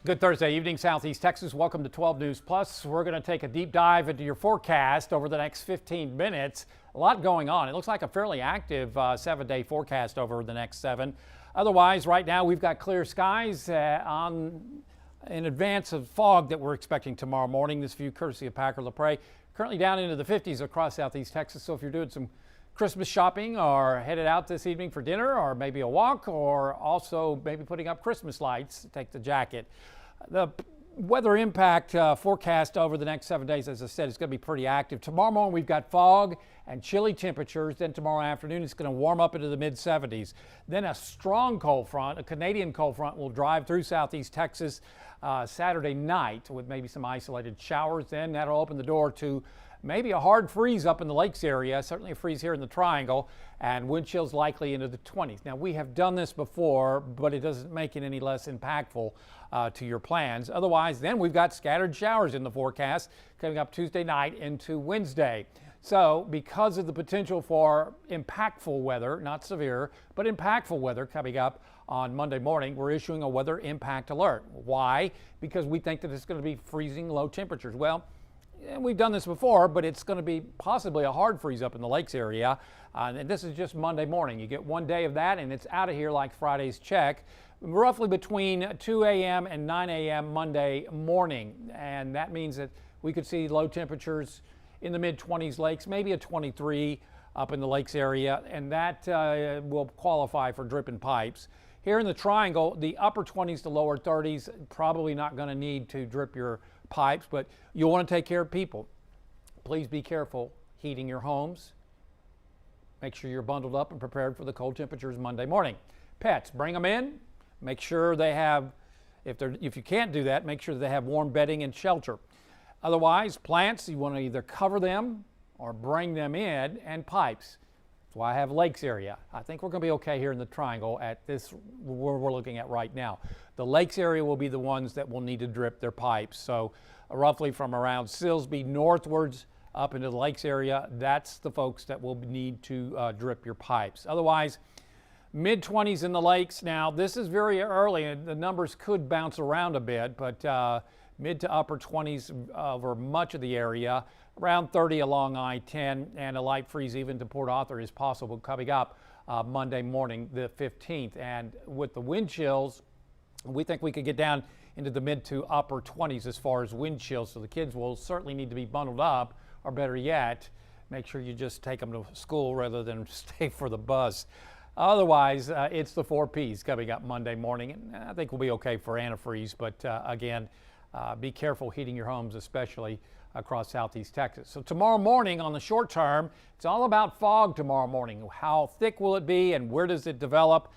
Good Thursday evening, Southeast Texas. Welcome to 12 News Plus. We're going to take a deep dive into your forecast over the next 15 minutes. A lot going on. It looks like a fairly active 7-day forecast over the next 7. Otherwise, right now we've got clear skies in advance of fog that we're expecting tomorrow morning. This view courtesy of Packer LaPrade. Currently down into the 50s across Southeast Texas. So if you're doing some Christmas shopping or headed out this evening for dinner or maybe a walk or also maybe putting up Christmas lights, take the jacket. The weather impact forecast over the next 7 days, as I said, is going to be pretty active. Tomorrow morning we've got fog and chilly temperatures. Then tomorrow afternoon it's going to warm up into the mid-70s. Then a strong cold front, a Canadian cold front, will drive through Southeast Texas Saturday night with maybe some isolated showers. Then that'll open the door to maybe a hard freeze up in the lakes area, certainly a freeze here in the Triangle, and wind chills likely into the 20s. Now, we have done this before, but it doesn't make it any less impactful to your plans. Otherwise, then we've got scattered showers in the forecast coming up Tuesday night into Wednesday. So because of the potential for impactful weather, not severe, but impactful weather coming up on Monday morning, we're issuing a weather impact alert. Why? Because we think that it's going to be freezing low temperatures. Well, and we've done this before, but it's going to be possibly a hard freeze up in the lakes area. And this is just Monday morning. You get 1 day of that, and it's out of here like Friday's check, roughly between 2 a.m. and 9 a.m. Monday morning. And that means that we could see low temperatures in the mid-20s lakes, maybe a 23 up in the lakes area, and that will qualify for dripping pipes. Here in the Triangle, the upper 20s to lower 30s, probably not going to need to drip your pipes, but you'll want to take care of people. Please be careful heating your homes. Make sure you're bundled up and prepared for the cold temperatures Monday morning. Pets, bring them in. Make sure they have, if you can't do that, make sure they have warm bedding and shelter. Otherwise, plants, you want to either cover them or bring them in, and pipes. That's why I have lakes area. I think we're going to be okay here in the Triangle at this where we're looking at right now. The lakes area will be the ones that will need to drip their pipes. So roughly from around Silsbee northwards up into the lakes area, that's the folks that will need to drip your pipes. Otherwise, mid-20s in the lakes. Now, this is very early, and the numbers could bounce around a bit, but mid to upper 20s over much of the area, around 30 along I-10, and a light freeze even to Port Arthur is possible coming up Monday morning, the 15th. And with the wind chills, we think we could get down into the mid to upper 20s as far as wind chills. So the kids will certainly need to be bundled up, or better yet, make sure you just take them to school rather than stay for the bus. Otherwise, it's the 4 Ps coming up Monday morning. And I think we'll be okay for antifreeze, but again, be careful heating your homes, especially across Southeast Texas. So tomorrow morning on the short term, it's all about fog tomorrow morning. How thick will it be and where does it develop?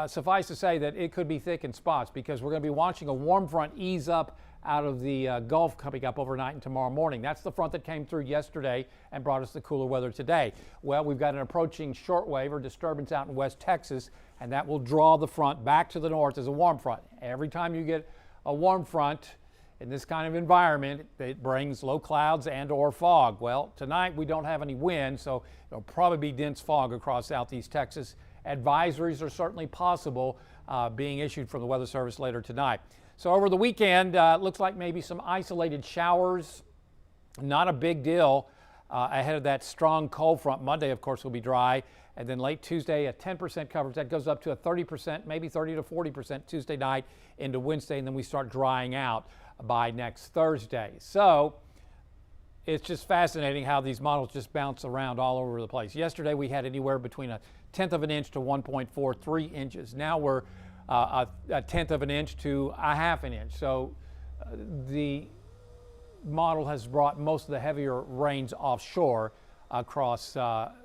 Suffice to say that it could be thick in spots because we're going to be watching a warm front ease up out of the Gulf coming up overnight and tomorrow morning. That's the front that came through yesterday and brought us the cooler weather today. Well, we've got an approaching shortwave or disturbance out in West Texas, and that will draw the front back to the north as a warm front. Every time you get a warm front in this kind of environment, it brings low clouds and or fog. Well, tonight we don't have any wind, so it'll probably be dense fog across Southeast Texas. Advisories are certainly possible being issued from the Weather Service later tonight. So over the weekend, it looks like maybe some isolated showers. Not a big deal ahead of that strong cold front. Monday, of course, will be dry. And then late Tuesday, a 10% coverage. That goes up to a 30%, maybe 30 to 40% Tuesday night into Wednesday. And then we start drying out by next Thursday. So it's just fascinating how these models just bounce around all over the place. Yesterday, we had anywhere between a 1/10 of an inch to 1.43 inches. Now we're a 1/10 of an inch to a 1/2 an inch. So the model has brought most of the heavier rains offshore across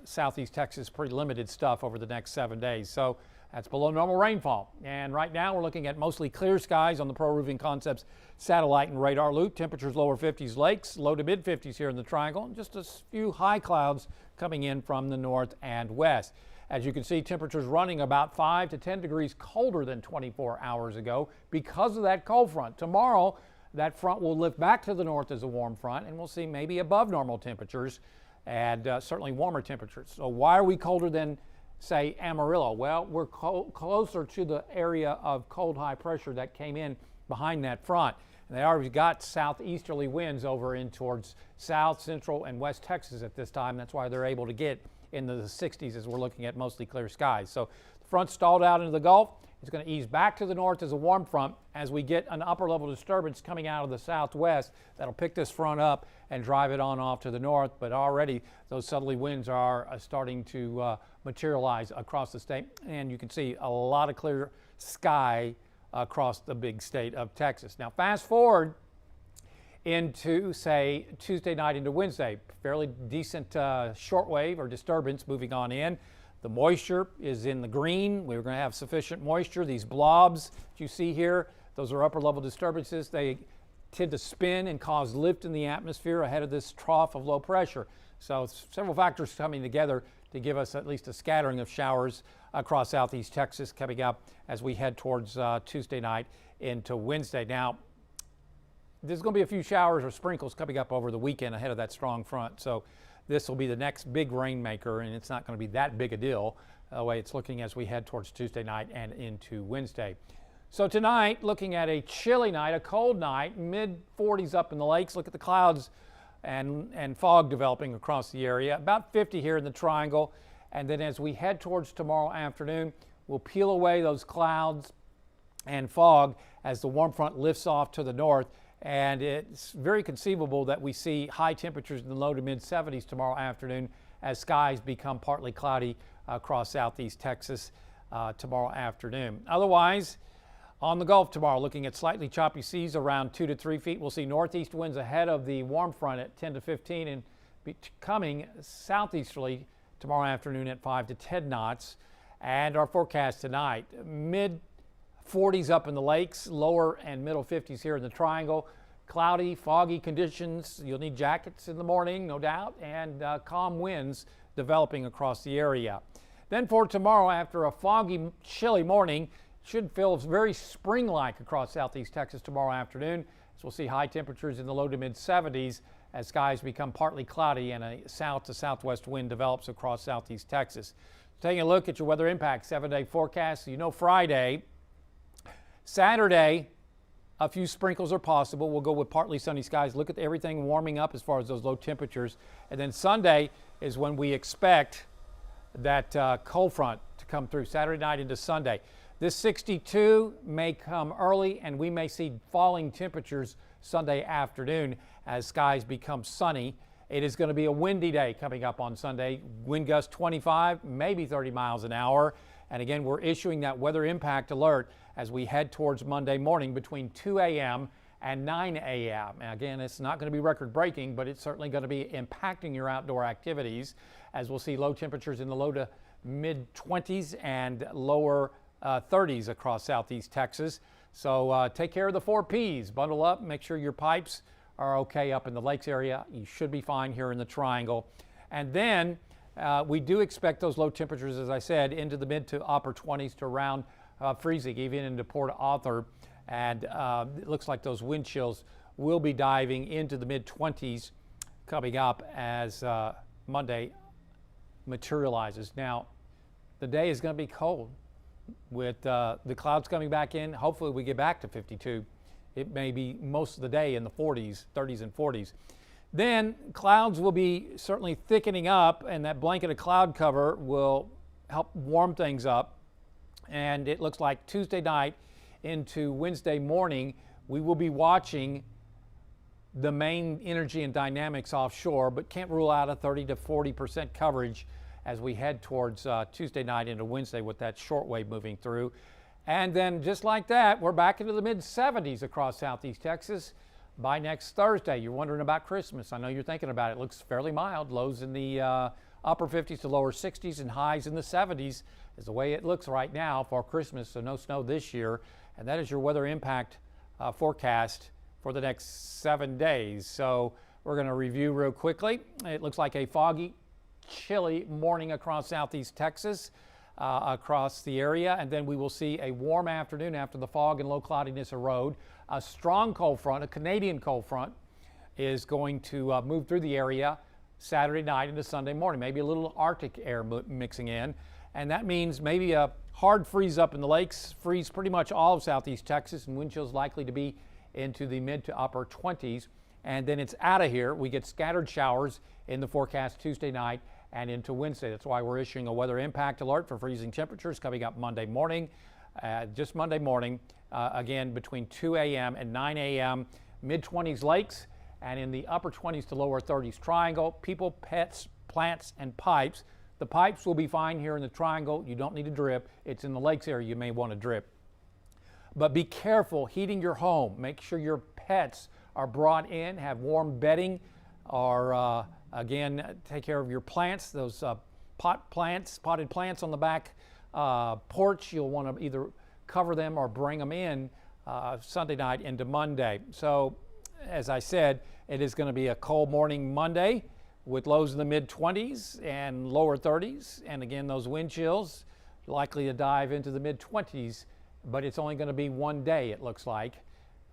Southeast Texas. Pretty limited stuff over the next 7 days. So that's below normal rainfall. And right now we're looking at mostly clear skies on the Pro Roofing Concepts satellite and radar loop. Temperatures lower 50s lakes, low to mid 50s here in the Triangle. And just a few high clouds coming in from the north and west. As you can see, temperatures running about 5 to 10 degrees colder than 24 hours ago because of that cold front. Tomorrow, that front will lift back to the north as a warm front, and we'll see maybe above normal temperatures and certainly warmer temperatures. So why are we colder than, say, Amarillo? Well, we're closer to the area of cold high pressure that came in behind that front. And they already got southeasterly winds over in towards South, Central, and West Texas at this time. That's why they're able to get into the 60s as we're looking at mostly clear skies. So the front stalled out into the Gulf. It's going to ease back to the north as a warm front as we get an upper level disturbance coming out of the southwest that'll pick this front up and drive it on off to the north. But already those southerly winds are starting to materialize across the state, and you can see a lot of clear sky across the big state of Texas. Now fast forward into, say, Tuesday night into Wednesday. Fairly decent shortwave or disturbance moving on in. The moisture is in the green. We're going to have sufficient moisture. These blobs that you see here, those are upper level disturbances. They tend to spin and cause lift in the atmosphere ahead of this trough of low pressure. So several factors coming together to give us at least a scattering of showers across southeast Texas coming up as we head towards Tuesday night into Wednesday. Now, there's going to be a few showers or sprinkles coming up over the weekend ahead of that strong front. So this will be the next big rainmaker, and it's not going to be that big a deal the way it's looking as we head towards Tuesday night and into Wednesday. So tonight, looking at a chilly night, a cold night, mid-40s up in the lakes. Look at the clouds and fog developing across the area. About 50 here in the triangle. And then as we head towards tomorrow afternoon, we'll peel away those clouds and fog as the warm front lifts off to the north. And it's very conceivable that we see high temperatures in the low to mid 70s tomorrow afternoon as skies become partly cloudy across southeast Texas tomorrow afternoon. Otherwise, on the Gulf tomorrow, looking at slightly choppy seas around 2 to 3 feet. We'll see northeast winds ahead of the warm front at 10 to 15 and becoming southeasterly tomorrow afternoon at 5 to 10 knots. And our forecast tonight, mid 40s up in the lakes, lower and middle 50s here in the triangle. Cloudy, foggy conditions. You'll need jackets in the morning, no doubt, and calm winds developing across the area. Then for tomorrow, after a foggy, chilly morning, should feel very spring-like across southeast Texas tomorrow afternoon. So we'll see high temperatures in the low to mid 70s as skies become partly cloudy and a south to southwest wind develops across southeast Texas. Taking a look at your weather impact 7-day forecast. You know Friday, Saturday, a few sprinkles are possible. We'll go with partly sunny skies. Look at everything warming up as far as those low temperatures. And then Sunday is when we expect that cold front to come through Saturday night into Sunday. This 62 may come early, and we may see falling temperatures Sunday afternoon as skies become sunny. It is going to be a windy day coming up on Sunday. Wind gusts 25, maybe 30 miles an hour. And again, we're issuing that weather impact alert as we head towards Monday morning between 2 a.m. and 9 a.m. And again, it's not going to be record breaking, but it's certainly going to be impacting your outdoor activities as we'll see low temperatures in the low to mid 20s and lower 30s across southeast Texas. So take care of the 4 Ps. Bundle up, make sure your pipes are okay up in the lakes area. You should be fine here in the triangle. And then we do expect those low temperatures, as I said, into the mid to upper 20s to around freezing, even into Port Arthur. And it looks like those wind chills will be diving into the mid 20s coming up as Monday materializes. Now, the day is going to be cold with the clouds coming back in. Hopefully we get back to 52. It may be most of the day in the 40s, 30s and 40s. Then clouds will be certainly thickening up, and that blanket of cloud cover will help warm things up. And it looks like Tuesday night into Wednesday morning, we will be watching the main energy and dynamics offshore, but can't rule out a 30 to 40% coverage as we head towards Tuesday night into Wednesday with that shortwave moving through. And then just like that, we're back into the mid 70s across southeast Texas by next Thursday. You're wondering about Christmas. I know you're thinking about it. It looks fairly mild. Lows in the upper 50s to lower 60s and highs in the 70s is the way it looks right now for Christmas. So no snow this year. And that is your weather impact forecast for the next 7 days. So we're going to review real quickly. It looks like a foggy, chilly morning across southeast Texas, across the area, and then we will see a warm afternoon after the fog and low cloudiness erode. A strong cold front, a Canadian cold front, is going to move through the area Saturday night into Sunday morning. Maybe a little Arctic air mixing in, and that means maybe a hard freeze up in the lakes, freeze pretty much all of southeast Texas, and wind chills likely to be into the mid to upper 20s. And then it's out of here. We get scattered showers in the forecast Tuesday night and into Wednesday. That's why we're issuing a weather impact alert for freezing temperatures coming up Monday morning. Just Monday morning, again between 2 a.m. and 9 a.m. Mid-20s lakes, and in the upper 20s to lower 30s triangle. People, pets, plants, and pipes. The pipes will be fine here in the triangle. You don't need to drip. It's in the lakes area you may want to drip. But be careful heating your home. Make sure your pets are brought in, have warm bedding, or again, take care of your plants, those potted plants on the back porch. You'll want to either cover them or bring them in Sunday night into Monday. So as I said, it is going to be a cold morning Monday with lows in the mid-20s and lower 30s. And again, those wind chills likely to dive into the mid-20s, but it's only going to be one day, it looks like.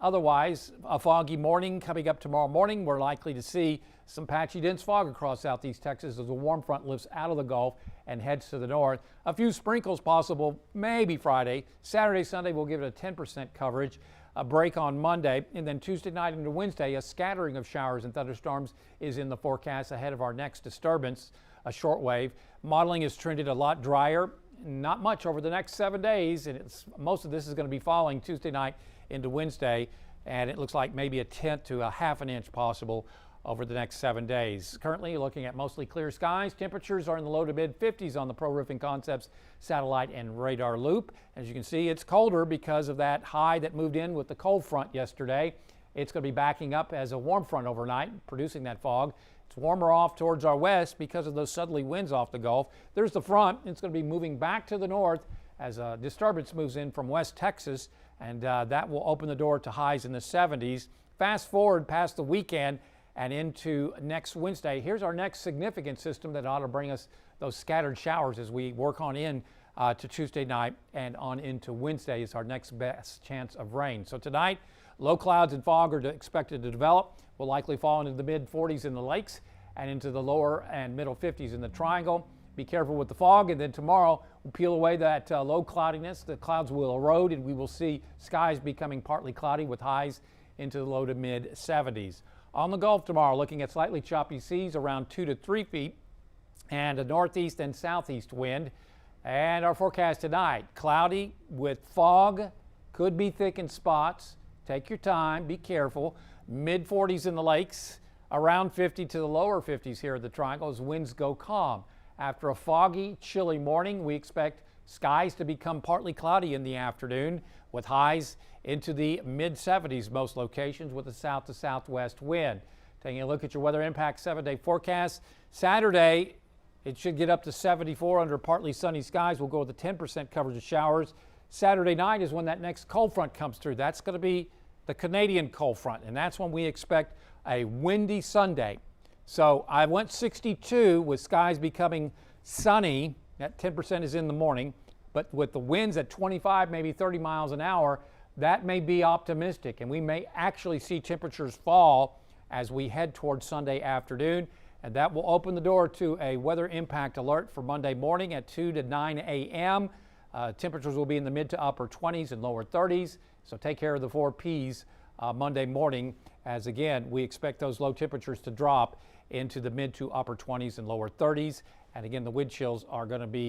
Otherwise, a foggy morning coming up tomorrow morning. We're likely to see some patchy dense fog across southeast Texas as the warm front lifts out of the Gulf and heads to the north. A few sprinkles possible maybe Friday. Saturday, Sunday, we'll give it a 10% coverage. A break on Monday, and then Tuesday night into Wednesday, a scattering of showers and thunderstorms is in the forecast ahead of our next disturbance, a short wave. Modeling has trended a lot drier, not much over the next 7 days, and most of this is going to be falling Tuesday night into Wednesday, and it looks like maybe a tenth to a half an inch possible over the next 7 days. Currently looking at mostly clear skies. Temperatures are in the low to mid 50s on the Pro Roofing Concepts satellite and radar loop. As you can see, it's colder because of that high that moved in with the cold front yesterday. It's going to be backing up as a warm front overnight, producing that fog. It's warmer off towards our west because of those southerly winds off the Gulf. There's the front. It's going to be moving back to the north as a disturbance moves in from West Texas, and that will open the door to highs in the 70s. Fast forward past the weekend and into next Wednesday. Here's our next significant system that ought to bring us those scattered showers as we work on in to Tuesday night and on into Wednesday is our next best chance of rain. So tonight, low clouds and fog are expected to develop. Will likely fall into the mid 40s in the lakes and into the lower and middle 50s in the triangle. Be careful with the fog, and then tomorrow we'll peel away that low cloudiness. The clouds will erode and we will see skies becoming partly cloudy with highs into the low to mid 70s. On the Gulf tomorrow, looking at slightly choppy seas around 2 to 3 feet and a northeast and southeast wind. And our forecast tonight, cloudy with fog, could be thick in spots. Take your time, be careful. Mid 40s in the lakes, around 50 to the lower 50s here at the triangle as winds go calm. After a foggy, chilly morning, we expect skies to become partly cloudy in the afternoon with highs into the mid 70s most locations with a south to southwest wind. Taking a look at your weather impact 7-day forecast. Saturday, it should get up to 74 under partly sunny skies. We'll go with a 10% coverage of showers. Saturday night is when that next cold front comes through. That's going to be the Canadian cold front, and that's when we expect a windy Sunday. So I went 62 with skies becoming sunny. That 10% is in the morning, but with the winds at 25, maybe 30 miles an hour, that may be optimistic, and we may actually see temperatures fall as we head towards Sunday afternoon, and that will open the door to a weather impact alert for Monday morning at 2 to 9 a.m. Temperatures will be in the mid to upper 20s and lower 30s, so take care of the 4 Ps Monday morning, as again, we expect those low temperatures to drop into the mid to upper 20s and lower 30s, and again, the wind chills are going to be